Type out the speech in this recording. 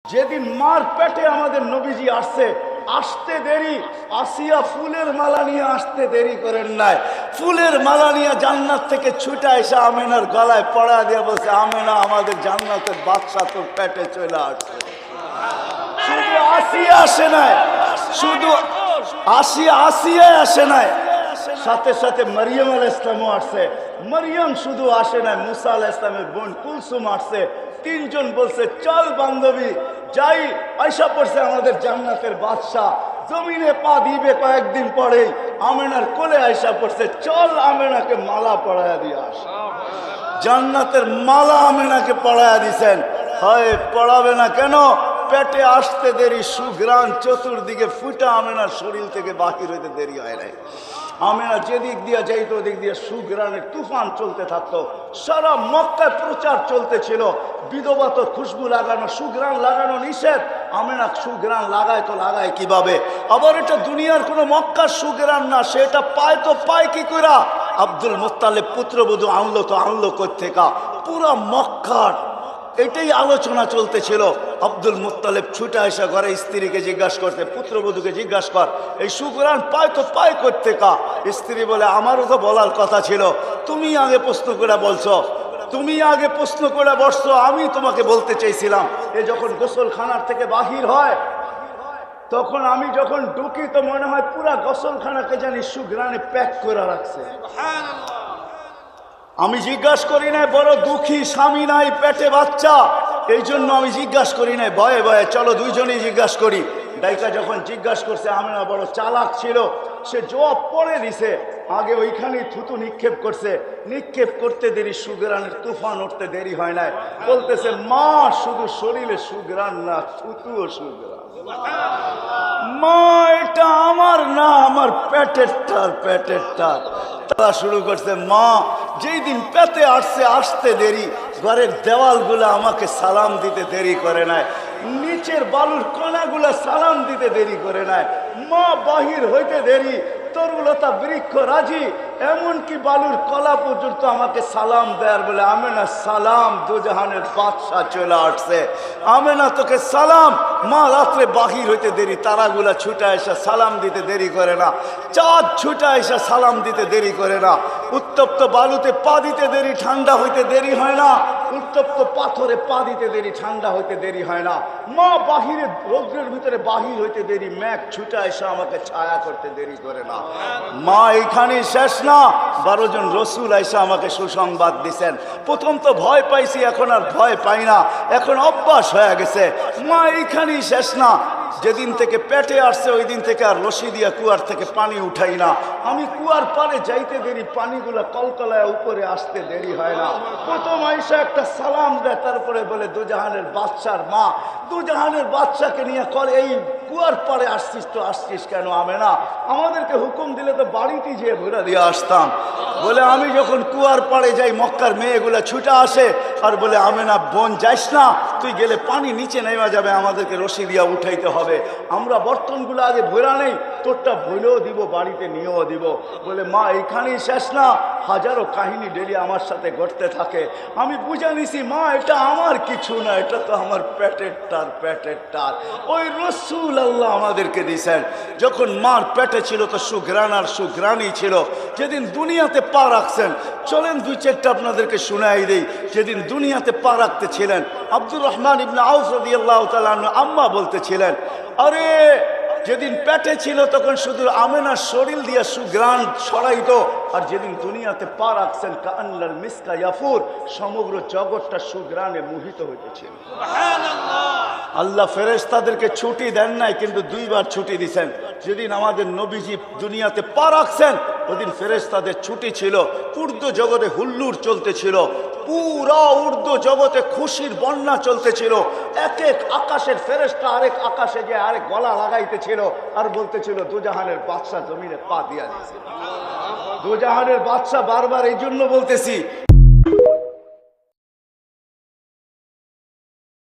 যেদিন মার পেটে আমাদের নবীজি আসছে, আসতে দেরি, আসিয়া ফুলের মালা নিয়ে আসতে দেরি করেন নাই। ফুলের মালা নিয়ে জান্নাত থেকে ছুটে এসে আমেনার গলায় পড়া দিয়ে বলছে, আমেনা আমাদের জান্নাতের বাদশা তোর পেটে চলে আসছে। শুধু আসিয়া আসে নাই, শুধু আসিয়া আসে নাই, সাথে সাথে মরিয়ম আলাইহিস সালামও আসছে। মরিয়ম শুধু আসে নাই, মুসা আলাইহিস সালামের বোন কুলসুম আসছে। তিনজন বলছে চল বান্ধবী যাই, আয়সা পড়ছে আমাদের জান্নাতের বাদশাহ, জমিনে পা দিবে কয়েকদিন পরেই, আমেনার কোলে আয়সা পড়ছে, চল আমেনাকে মালা পরায়া দিয়ে আস। জান্নাতের মালা আমেনাকে পরায়া দিছেন। হয় পড়াবে না কেন? পেটে আসতে দেরি, সুঘ্রাণ চতুর্দিকে ফুটা আমেনার শরীর থেকে বাহির হইতে দেরি হয় নাই। আমেনা যেদিক দিয়ে যাইতো ওদিক দিয়ে সুঘ্রাণের তুফান চলতে থাকতো। সারা মক্কায় প্রচার চলতেছিল, বিধবা তো খুশবু লাগানো, সুঘ্রাণ লাগানো নিষেধ। আমেনা সুঘ্রাণ লাগায় তো লাগায় কিভাবে? আবার এটা দুনিয়ার কোনো মক্কার সুঘ্রাণ না, সেটা পায় তো পায় কি কইরা? আব্দুল মুত্তালিব পুত্রবধূ আনলো তো আনলো কোত্থেকা? পুরা মক্কার এটাই আলোচনা চলতেছিল। আব্দুল মুত্তালিব ছুটে আসা ঘরে স্ত্রীকে জিজ্ঞাসা করতে, পুত্রবধূকে জিজ্ঞাসা কর এই সুঘ্রাণ পায় তো পায় কোত্থেকা? স্ত্রী বলে, আমারও তো বলার কথা ছিল, তুমি আগে প্রশ্ন করে বলছো, তুমি আগে প্রশ্ন করে বসছো, আমি তোমাকে বলতে চাইছিলাম। এ যখন গোসলখানার থেকে বাহির হয়, তখন আমি যখন ঢুকি তো মনে হয় পুরা গোসলখানাকে জানি সুঘ্রাণে প্যাক করে রাখছে। আমি জিজ্ঞাসা করি নাই, বড় দুঃখী, স্বামী নাই, পেটে বাচ্চা, এই জন্য আমি জিজ্ঞাসা করি নাই, ভয়ে ভয়ে চলো দুইজনেই জিজ্ঞাসা করি। ডাইকা যখন জিজ্ঞাসা করছে, আমেনা বড় চালাক ছিল, সে জবাব পড়ে দিছে। আগে ওইখানেই থুতু নিক্ষেপ করছে, নিক্ষেপ করতে দেরি, সুঘ্রাণের তুফান উঠতে দেরি হয় নাই। বলতেছে, মা শুধু শরীরে সুঘ্রাণ না, থুতুও সুঘ্রাণ। মা এটা আমার না, আমার পেটের টার, পেটের টার। তারা শুরু করছে, মা যেই দিন পেতে আসছে আসতে দেরি, ঘরের দেওয়ালগুলো আমাকে সালাম দিতে দেরি করে নাই, নিচের বালুর কণাগুলা সালাম দিতে দেরি করে নাই, মা বাহির হইতে দেরি, তরুলতা বৃক্ষ রাজি, এমনকি বালুর কলা পর্যন্ত আমাকে সালাম দেয়ার বলে, আমেনা সালাম, দুজাহানের বাদশা চলে আসছে, আমেনা তোকে সালাম। মা রাত্রে বাহির হইতে দেরি, তারাগুলা ছুটে এসে সালাম দিতে দেরি করে না, চাঁদ ছুটে এসে সালাম দিতে দেরি করে না, উত্তপ্ত বালুতে পা দিতে দেরি, ঠান্ডা হইতে দেরি হয় না, উত্তপ্ত পাথরে পা দিতে দেরি, ঠান্ডা হইতে দেরি হয় না, মা বাহিরে রৌদ্রের ভিতরে বাহির হইতে দেরি, মেঘ ছুটে এসে আমাকে ছায়া করতে দেরি করে না। মা এইখানে শেষ না, 12 জন রসুল এসে আমাকে সুসংবাদ দিছেন। প্রথম তো ভয় পাইছি, এখন আর ভয় পাই না, এখন অভ্যাস হয়ে গেছে। মা এইখানেই শেষ না, যেদিন থেকে পেটে আসছে ওই দিন থেকে আর রশি দিয়া কুয়ার থেকে পানি উঠাই না। আমি কুয়ার পারে যাইতে দেরি, পানিগুলা কলকলায় উপরে আসতে দেরি হয় না। প্রথম আইসা একটা সালাম দেয়, তারপরে বলে, দুজাহানের বাদশার মা, দুজাহানের বাদশাকে নিয়ে করে এই কুয়ার পারে আসছিস তো আসছিস কেন? আমেনা আমাদেরকে হুকুম দিলে তো বাড়িতে যেয়ে ঘুরে দিয়ে আসতাম। বলে, আমি যখন কুয়ার পাড়ে যাই, মক্কার মেয়েগুলা ছুটে আসে আর বলে, আমেনা বোন যাইস না, তুই গেলে পানি নিচে নেমে যাবে, আমাদেরকে রশি দিয়া উঠাইতে হবে, আমরা বর্তনগুলো আগে ভরা নেই, তোরটা ভরেও দিব, বাড়িতে নিয়েও দিব। বলে, মা এইখানেই শেষ না, হাজারো কাহিনী ডেলি আমার সাথে ঘটতে থাকে। আমি বুঝে নিছি, মা এটা আমার কিছু না, এটা তো আমার পেটের টার, পেটের টার। ওই রসুল আল্লাহ আমাদেরকে দিয়েছেন। যখন মার পেটে ছিল তো সুঘ্রাণ আর সুঘ্রাণই ছিল। যেদিন দুনিয়াতে পা রাখছেন, চলেন 2-4টা আপনাদেরকে শুনাই দেই। যেদিন দুনিয়াতে পা রাখতে ছিলেন, আব্দুর রহমান ইবনে আউফ রাদিয়াল্লাহু তাআলা আনহু আম্মা বলতেছিলেন, আরে যেদিন পেটে ছিল তখন শুধু আমেনার শরীর দিয়ে সুঘ্রাণ ছড়াইতো, আর যেদিন দুনিয়াতে পা রাখছেন, কাআন্নাল মিসকা ইয়াফুর, সমগ্র জগৎটা সুঘ্রাণে মোহিত হইতেছিল। আল্লাহ ফেরেশতাদেরকে ছুটি দেন নাই, কিন্তু 2 বার ছুটি দিয়েছেন। যেদিন আমাদের নবীজি দুনিয়াতে পা রাখছেন, ওদিন ফেরেশতাদের ছুটি ছিল। উর্দু জগতে হুল্লুর চলতেছিল, পুরা উর্দু জগতে খুশির বন্যা চলতেছিল। এক এক আকাশের ফেরেশতা আরেক আকাশে যে আরেক গলা লাগাইতেছিল আর বলতেছিল, দুজাহানের বাদশা জমিনে পা দিয়া দিয়েছে। দুজাহানের বাদশা, বারবার এই জন্য বলতেছি,